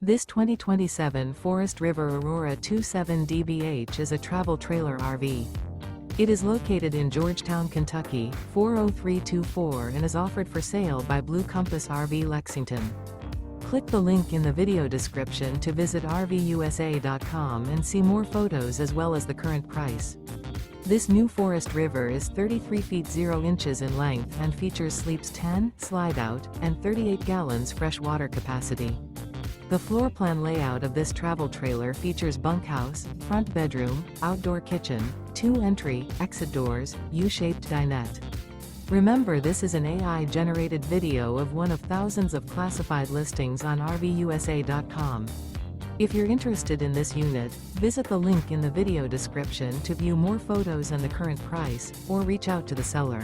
This 2027 Forest River Aurora 27 DBH is a travel trailer RV. It is located in Georgetown, Kentucky, 40324 and is offered for sale by Blue Compass RV Lexington. Click the link in the video description to visit RVUSA.com and see more photos as well as the current price. This new Forest River is 33 feet 0 inches in length and features sleeps 10, slide-out, and 38 gallons fresh water capacity. The floor plan layout of this travel trailer features bunkhouse, front bedroom, outdoor kitchen, 2 entry, exit doors, U-shaped dinette. Remember, this is an AI-generated video of one of thousands of classified listings on RVUSA.com. If you're interested in this unit, visit the link in the video description to view more photos and the current price, or reach out to the seller.